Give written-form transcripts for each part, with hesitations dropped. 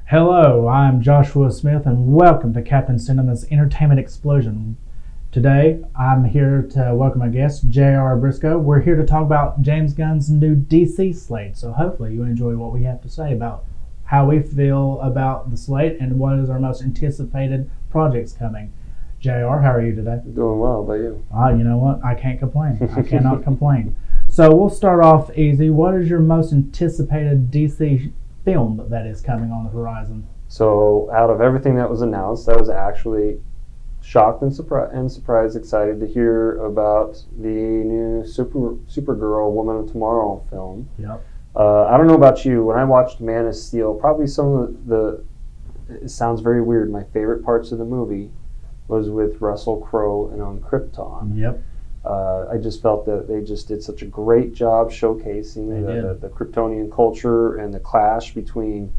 Hello, I'm Joshua Smith, and welcome to Captain Cinema's Entertainment Explosion. Today, I'm here to welcome a guest, J.R. Briscoe. We're here to talk about James Gunn's new DC slate, so hopefully you enjoy what we have to say about how we feel about the slate and what is our most anticipated projects coming. J.R., how are you today? Doing well, how about you? You know what? I can't complain. I cannot complain. So we'll start off easy. What is your most anticipated DC film that is coming on the horizon? So, out of everything that was announced, I was actually shocked and surprised, excited to hear about the new Supergirl Woman of Tomorrow film. Yep. I don't know about you, when I watched Man of Steel, probably some of it sounds very weird, my favorite parts of the movie was with Russell Crowe and on Krypton. Yep. I just felt that they just did such a great job showcasing the Kryptonian culture and the clash between,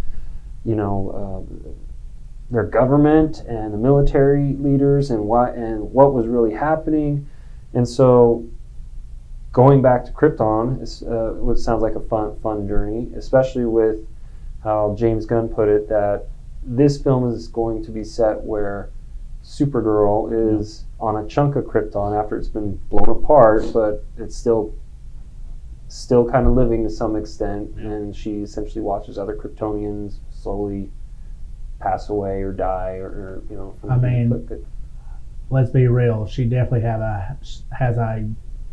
their government and the military leaders and what was really happening. And so, going back to Krypton what sounds like a fun journey, especially with how James Gunn put it, that this film is going to be set where Supergirl is on a chunk of Krypton after it's been blown apart, but it's still kind of living to some extent, and she essentially watches other Kryptonians slowly pass away or die, or let's be real. She definitely has a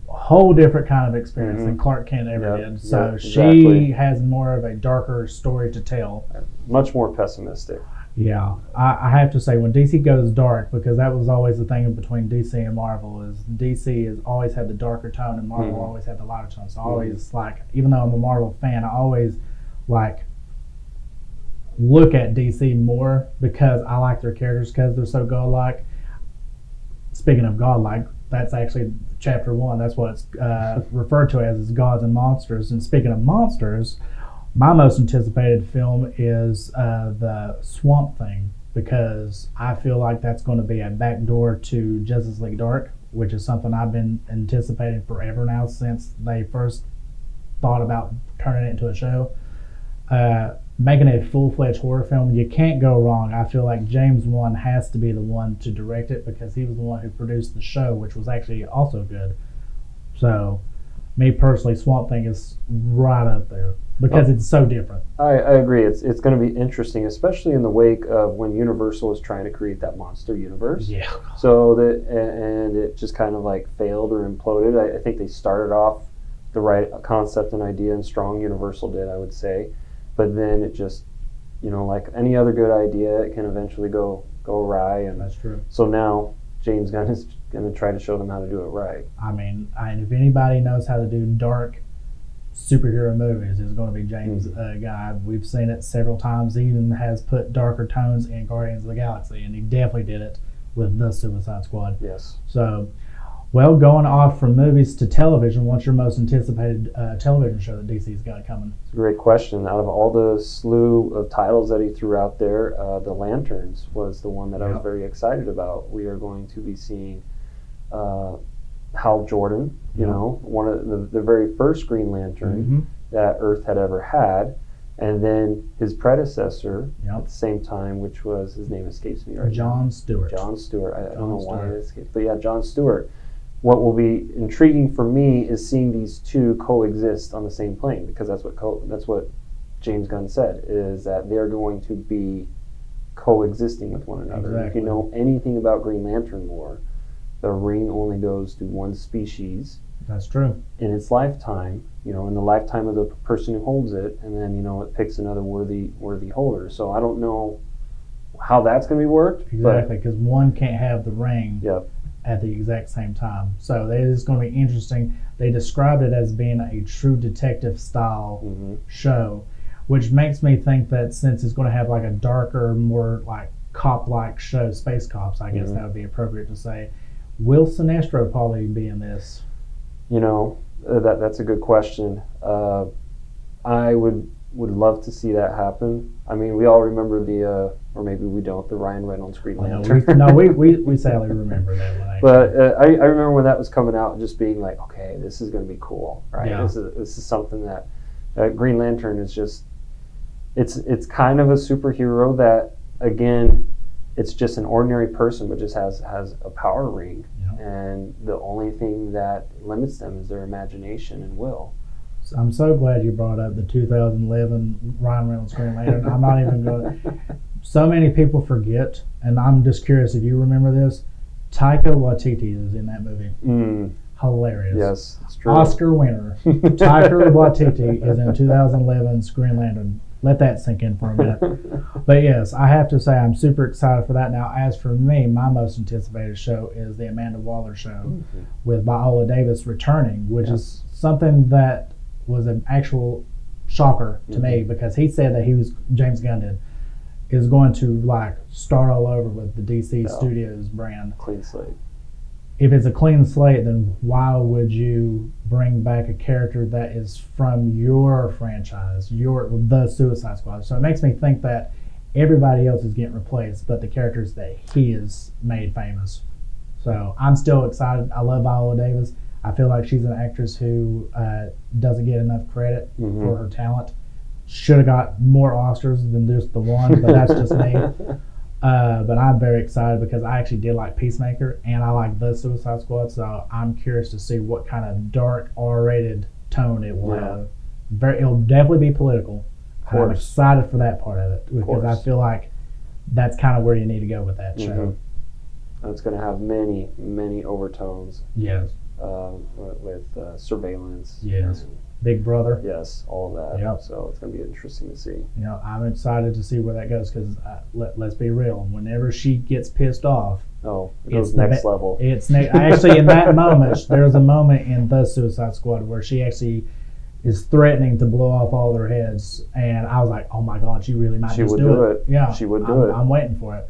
whole different kind of experience than Clark Kent ever did. So exactly. She has more of a darker story to tell. Much more pessimistic. Yeah, I have to say, when DC goes dark, because that was always the thing between DC and Marvel, is DC has always had the darker tone and Marvel always had the lighter tone. So I always even though I'm a Marvel fan, I always look at DC more because I like their characters because they're so godlike. Speaking of godlike, that's actually chapter 1. That's what it's referred to as gods and monsters. And speaking of monsters, my most anticipated film is the Swamp Thing, because I feel like that's going to be a backdoor to Justice League Dark, which is something I've been anticipating forever now since they first thought about turning it into a show. Making a full-fledged horror film, you can't go wrong. I feel like James Wan has to be the one to direct it because he was the one who produced the show, which was actually also good. So, me personally, Swamp Thing is right up there because it's so different. I agree. It's going to be interesting, especially in the wake of when Universal was trying to create that monster universe. Yeah. So and it just kind of failed or imploded. I think they started off the right concept and idea, and strong. Universal did, I would say, but then it just, like any other good idea, it can eventually go awry. And that's true. So now James Gunn is going to try to show them how to do it right. I mean, if anybody knows how to do dark superhero movies, it's going to be James Gunn. We've seen it several times. He even has put darker tones in Guardians of the Galaxy, and he definitely did it with the Suicide Squad. Yes. So, well, going off from movies to television, what's your most anticipated television show that DC's got coming? It's a great question. Out of all the slew of titles that he threw out there, The Lanterns was the one that I was very excited about. We are going to be seeing Hal Jordan, one of the very first Green Lantern that Earth had ever had, and then his predecessor at the same time, which was, his name escapes me right now. John Stewart. John Stewart. I don't know why it escapes, but yeah, John Stewart. What will be intriguing for me is seeing these two coexist on the same plane, because that's what James Gunn said, is that they're going to be coexisting with one another. Exactly. If you know anything about Green Lantern lore, the ring only goes to one species. That's true. In its lifetime, in the lifetime of the person who holds it, and then it picks another worthy holder. So I don't know how that's going to be worked. Exactly, because one can't have the ring. Yep. At the exact same time. So it is going to be interesting. They described it as being a true detective style show, which makes me think that since it's going to have a darker, more cop-like show, Space Cops, I guess that would be appropriate to say. Will Sinestro probably be in this? That's a good question. I would love to see that happen. I mean, we all remember or maybe we don't, the Ryan Reynolds Green Lantern. We sadly remember that one. But I remember when that was coming out, just being like, okay, this is going to be cool, right? Yeah. This is something that Green Lantern is just it's kind of a superhero that, again, it's just an ordinary person, but just has a power ring, and the only thing that limits them is their imagination and will. So I'm so glad you brought up the 2011 Ryan Reynolds Green Lantern. I'm not even going to. So many people forget, and I'm just curious if you remember this. Taika Waititi is in that movie. Hilarious. Yes, it's true. Oscar winner. Taika Waititi is in 2011's Green Lantern. Let that sink in for a minute. But yes, I have to say I'm super excited for that. Now, as for me, my most anticipated show is the Amanda Waller Show with Viola Davis returning, which is something that was an actual shocker to me, because he said that James Gunn is going to like start all over with the DC Studios brand. Clean slate. If it's a clean slate, then why would you bring back a character that is from your franchise, the Suicide Squad? So it makes me think that everybody else is getting replaced, but the characters that he has made famous. So I'm still excited. I love Viola Davis. I feel like she's an actress who doesn't get enough credit for her talent. Should have got more Oscars than just the one, but that's just me. But I'm very excited because I actually did like Peacemaker, and I like the Suicide Squad, so I'm curious to see what kind of dark R-rated tone it will have. It'll definitely be political. I'm excited for that part of it, because I feel like that's kind of where you need to go with that show. It's going to have many, many overtones. Yes. With surveillance. Yes. Big Brother. Yes, all of that. Yep. So it's going to be interesting to see. I'm excited to see where that goes, because let's be real. Whenever she gets pissed off, it goes next level. Actually, in that moment, there's a moment in the Suicide Squad where she actually is threatening to blow off all their heads, and I was like, oh my God, she really might just do it. Yeah, she would do it. I'm waiting for it.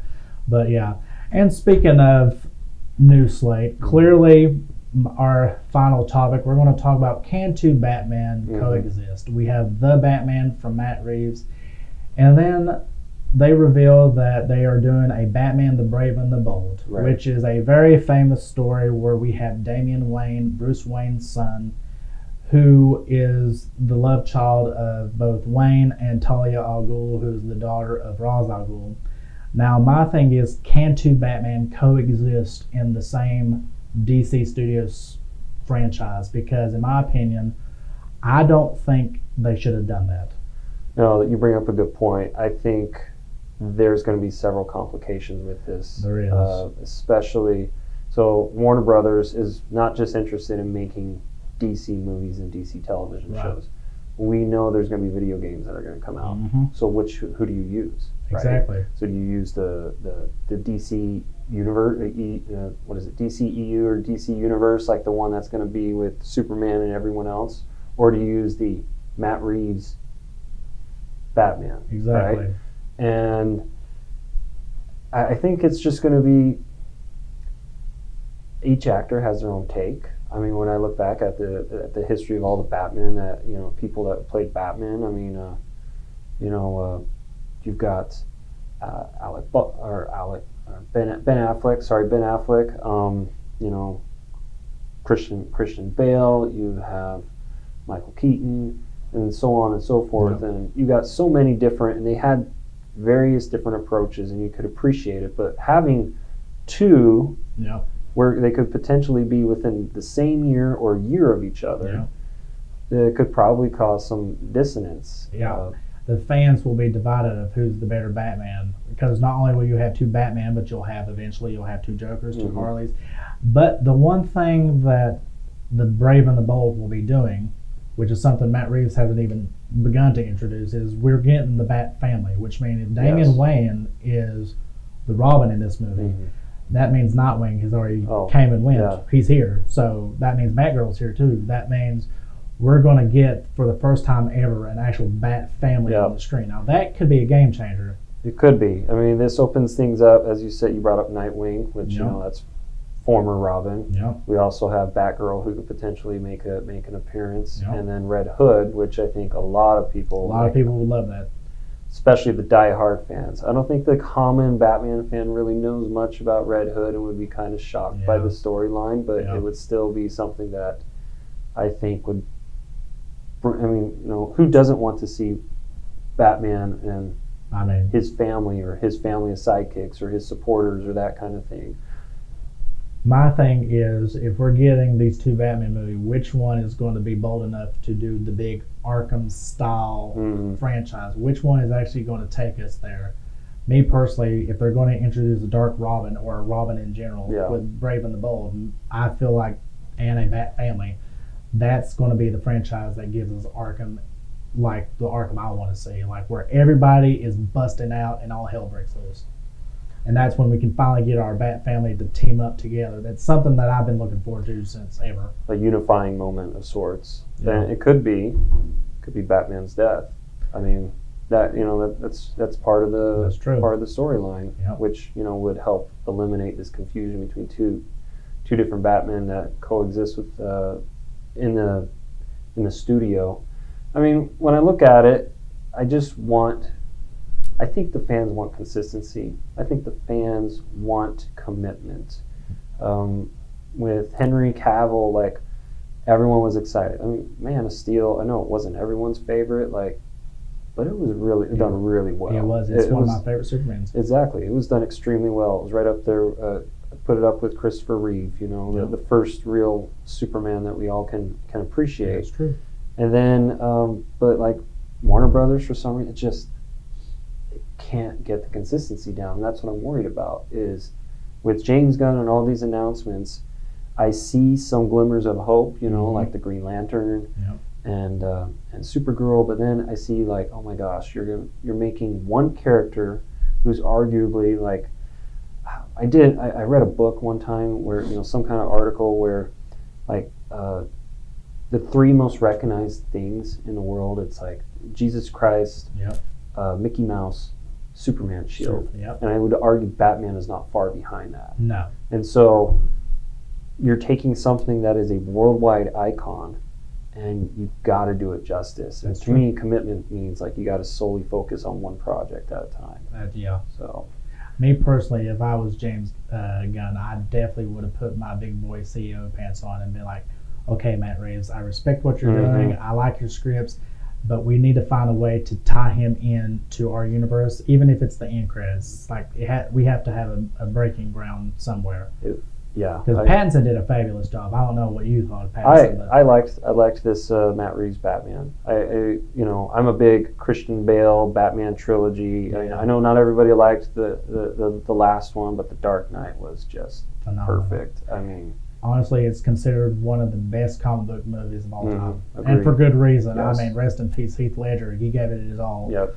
But yeah, and speaking of new slate, clearly our final topic, we're going to talk about, can two Batman coexist? We have the Batman from Matt Reeves, and then they reveal that they are doing a Batman the Brave and the Bold, which is a very famous story where we have Damian Wayne, Bruce Wayne's son, who is the love child of both Wayne and Talia al Ghul, who's the daughter of Ra's al Ghul. Now, my thing is, can two Batman coexist in the same DC Studios franchise? Because in my opinion, I don't think they should have done that. No, you bring up a good point. I think there's going to be several complications with this. There is. Especially, so Warner Brothers is not just interested in making DC movies and DC television shows. We know there's going to be video games that are going to come out. So who do you use? Exactly. So do you use the DC universe, what is it, DCEU or DC Universe, like the one that's going to be with Superman and everyone else? Or do you use the Matt Reeves Batman? Exactly. Right? And I think it's just going to be, each actor has their own take. I mean, when I look back at the history of all the Batman that, people that played Batman, I mean, you've got Ben Affleck, Christian Bale, you have Michael Keaton, and so on and so forth. And you got so many different, and they had various different approaches, and you could appreciate it. But having two where they could potentially be within the same year or year of each other, it could probably cause some dissonance. The fans will be divided of who's the better Batman, because not only will you have two Batman, but you'll have two Jokers, two Harleys. But the one thing that the Brave and the Bold will be doing, which is something Matt Reeves hasn't even begun to introduce, is we're getting the Bat family, which means if Damian Wayne is the Robin in this movie, that means Nightwing has already came and went. He's here. So that means Batgirl's here too. That means we're going to get, for the first time ever, an actual Bat family on the screen. Now, that could be a game changer. It could be. I mean, this opens things up. As you said, you brought up Nightwing, which, that's former Robin. We also have Batgirl, who could potentially make an appearance. And then Red Hood, which I think a lot of people would love that. Especially the die-hard fans. I don't think the common Batman fan really knows much about Red Hood and would be kind of shocked by the storyline, but it would still be something that I think would, who doesn't want to see Batman and I mean, his family, or his family of sidekicks, or his supporters, or that kind of thing. my thing is, if we're getting these two Batman movies, which one is going to be bold enough to do the big Arkham style franchise? Which one is actually going to take us there? Me personally, if they're going to introduce a Dark Robin or a Robin in general with Brave and the Bold, I feel like, and a Bat family, that's going to be the franchise that gives us Arkham, like the Arkham I want to see, like where everybody is busting out and all hell breaks loose. And that's when we can finally get our Bat family to team up together. That's something that I've been looking forward to since ever. A unifying moment of sorts. Yeah. And it could be Batman's death. I mean, that's part of the storyline, which would help eliminate this confusion between two different Batmen that coexist with in the studio. I mean, when I look at it, I think the fans want consistency. I think the fans want commitment. With Henry Cavill, like, everyone was excited. I mean, Man of Steel, I know it wasn't everyone's favorite, but it was really done really well. Yeah, it was. It's one of my favorite Supermans. Exactly. It was done extremely well. It was right up there. Put it up with Christopher Reeve, the first real Superman that we all can appreciate. That's true. And then, but like Warner Brothers, for some reason, it can't get the consistency down. And that's what I'm worried about, is with James Gunn and all these announcements, I see some glimmers of hope, like the Green Lantern and Supergirl, but then I see, like, oh my gosh, you're making one character who's arguably, like, I read a book one time where, some kind of article where, like, the three most recognized things in the world, it's like Jesus Christ, Mickey Mouse, Superman, Shield. And I would argue Batman is not far behind that. No. And so you're taking something that is a worldwide icon, and you've got to do it justice. And to me, commitment means, like, you got to solely focus on one project at a time. So, me personally, if I was James Gunn, I definitely would have put my big boy CEO pants on and been like, okay, Matt Reeves, I respect what you're doing. I like your scripts, but we need to find a way to tie him in to our universe, even if it's the end credits. It's like we have to have a breaking ground somewhere. Because Pattinson did a fabulous job. I don't know what you thought of Pattinson. I liked this Matt Reeves Batman. I'm a big Christian Bale Batman trilogy. I know not everybody liked the last one, but The Dark Knight was just perfect. I mean, honestly, it's considered one of the best comic book movies of all time, and for good reason. Yes. I mean, rest in peace, Heath Ledger. He gave it his all. Yep.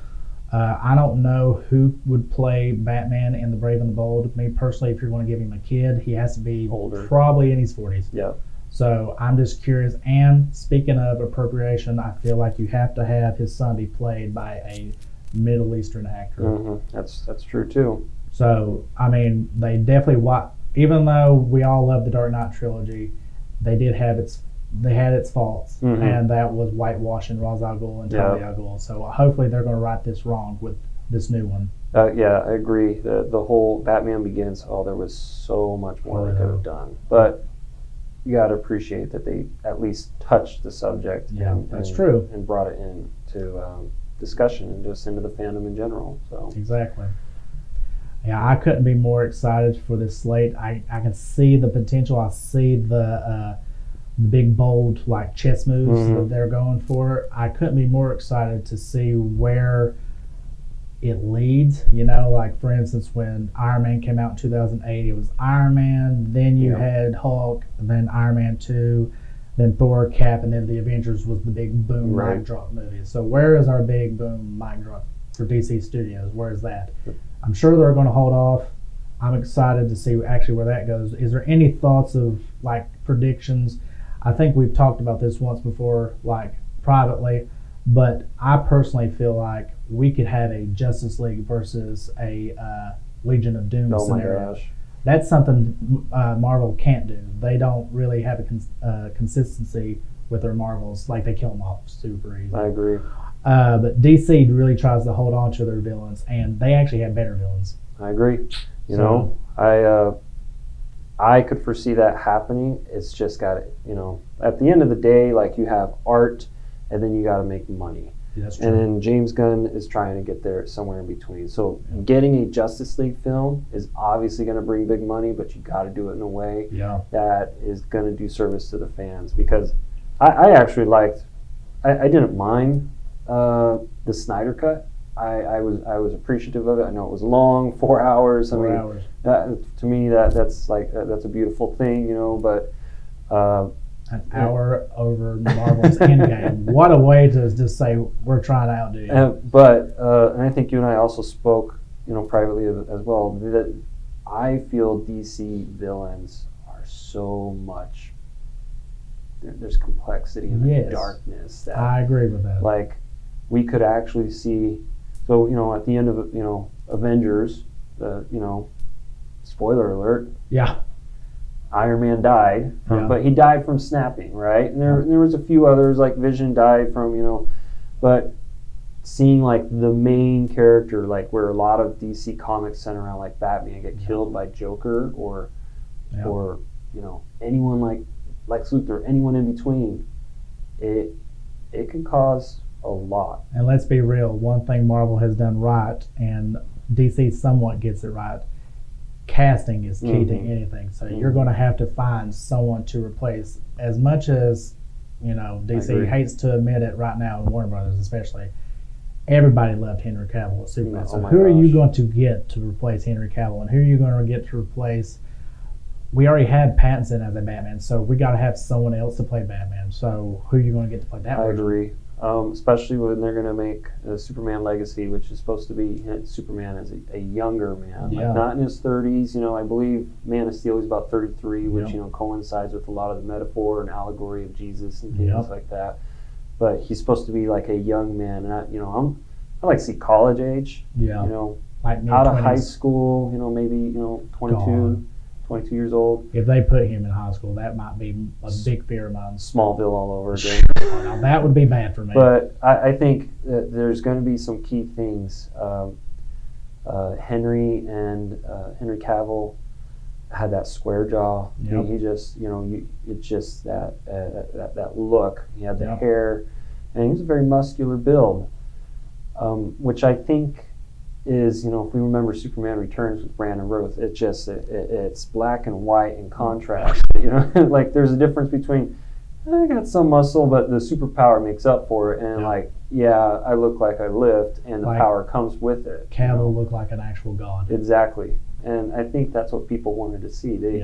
I don't know who would play Batman in The Brave and the Bold. Me personally, if you're going to give him a kid, he has to be older, probably in his 40s. Yep. So I'm just curious. And speaking of appropriation, I feel like you have to have his son be played by a Middle Eastern actor. That's true too. So I mean, they definitely even though we all love the Dark Knight trilogy, they had its faults, and that was whitewashing Ra's al Ghul and Talia al Ghul. So hopefully they're going to right this wrong with this new one. Yeah, I agree. The whole Batman Begins, there was so much more they could have done. But you got to appreciate that they at least touched the subject. Yeah, that's true. And brought it into discussion and just into the fandom in general. So exactly. Yeah, I couldn't be more excited for this slate. I can see the potential. I see the big, bold, like, chess moves that they're going for. I couldn't be more excited to see where it leads. Like, for instance, when Iron Man came out in 2008, it was Iron Man, then you had Hulk, then Iron Man 2, then Thor, Cap, and then the Avengers was the big boom mic drop movie. So where is our big boom mic drop for DC Studios? Where is that? I'm sure they're going to hold off. I'm excited to see actually where that goes. Is there any thoughts of, like, predictions? I think we've talked about this once before, like, privately, but I personally feel like we could have a Justice League versus a Legion of Doom scenario. My gosh. That's something Marvel can't do. They don't really have a consistency with their Marvels. Like, they kill them off super easy. I agree. But DC really tries to hold on to their villains, and they actually have better villains. I agree. I could foresee that happening. It's just got to, at the end of the day, like, you have art, and then you got to make money. That's true. And then James Gunn is trying to get there somewhere in between. So getting a Justice League film is obviously going to bring big money, but you got to do it in a way that is going to do service to the fans. Because I actually liked, I didn't mind the Snyder Cut. I was appreciative of it. I know it was long, 4 hours. 4 hours. To me, that's a beautiful thing, But an hour over Marvel's Endgame. What a way to just say we're trying to outdo you. And I think you and I also spoke, privately as well, that I feel DC villains are so much. There's complexity and darkness. That, I agree with that. Like, we could actually see. So at the end of Avengers, spoiler alert. Yeah. Iron Man died, but he died from snapping, right? And there was a few others, like Vision died from, but seeing like the main character, like where a lot of DC comics center around, like Batman, get killed by Joker or anyone like Lex Luthor, anyone in between, it can cause a lot. And let's be real, one thing Marvel has done right, and DC somewhat gets it right, casting is key to anything. So you're going to have to find someone to replace. As much as DC hates to admit it right now, and Warner Brothers especially, everybody loved Henry Cavill as Superman. So who are you going to get to replace Henry Cavill, and who are you going to get to replace? We already had Pattinson as a Batman, so we got to have someone else to play Batman. So who are you going to get to play that? I agree. Especially when they're going to make Superman Legacy, which is supposed to be Superman as a younger man, like not in his 30s. I believe Man of Steel is about 33, which coincides with a lot of the metaphor and allegory of Jesus and things like that. But he's supposed to be like a young man, and I like to see college age. Like out of high school. Maybe 22 years old. If they put him in high school, that might be a big fear of mine. Smallville all over again. Now, that would be bad for me. But I think that there's going to be some key things. Henry Cavill had that square jaw. He just, it's just that look. He had the hair, and he was a very muscular build, which I think is, if we remember Superman Returns with Brandon Routh, it's black and white in contrast. Like there's a difference between I got some muscle, but the superpower makes up for it, and I look like I lift, and the power comes with it. Cavill looked like an actual god. Exactly, and I think that's what people wanted to see. They,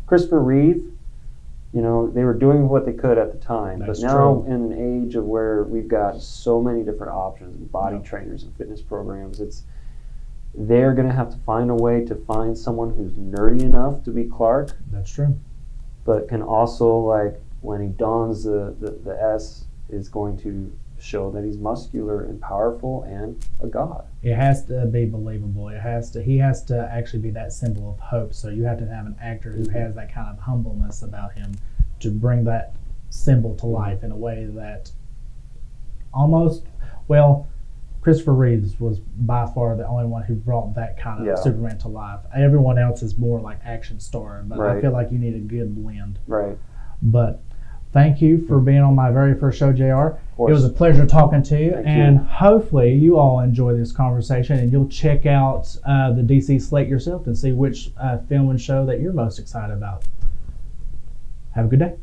Christopher Reeve, they were doing what they could at the time, but now in an age of where we've got so many different options, body trainers and fitness programs, they're going to have to find a way to find someone who's nerdy enough to be Clark. That's true. But can also, like, when he dons the S, is going to show that he's muscular and powerful and a god. It has to be believable. He has to actually be that symbol of hope. So you have to have an actor who has that kind of humbleness about him to bring that symbol to life in a way that Christopher Reeves was by far the only one who brought that kind of Superman to life. Everyone else is more like action star, but I feel like you need a good blend. Right. But thank you for being on my very first show, JR. It was a pleasure talking to you, and hopefully you all enjoy this conversation, and you'll check out the DC slate yourself and see which film and show that you're most excited about. Have a good day.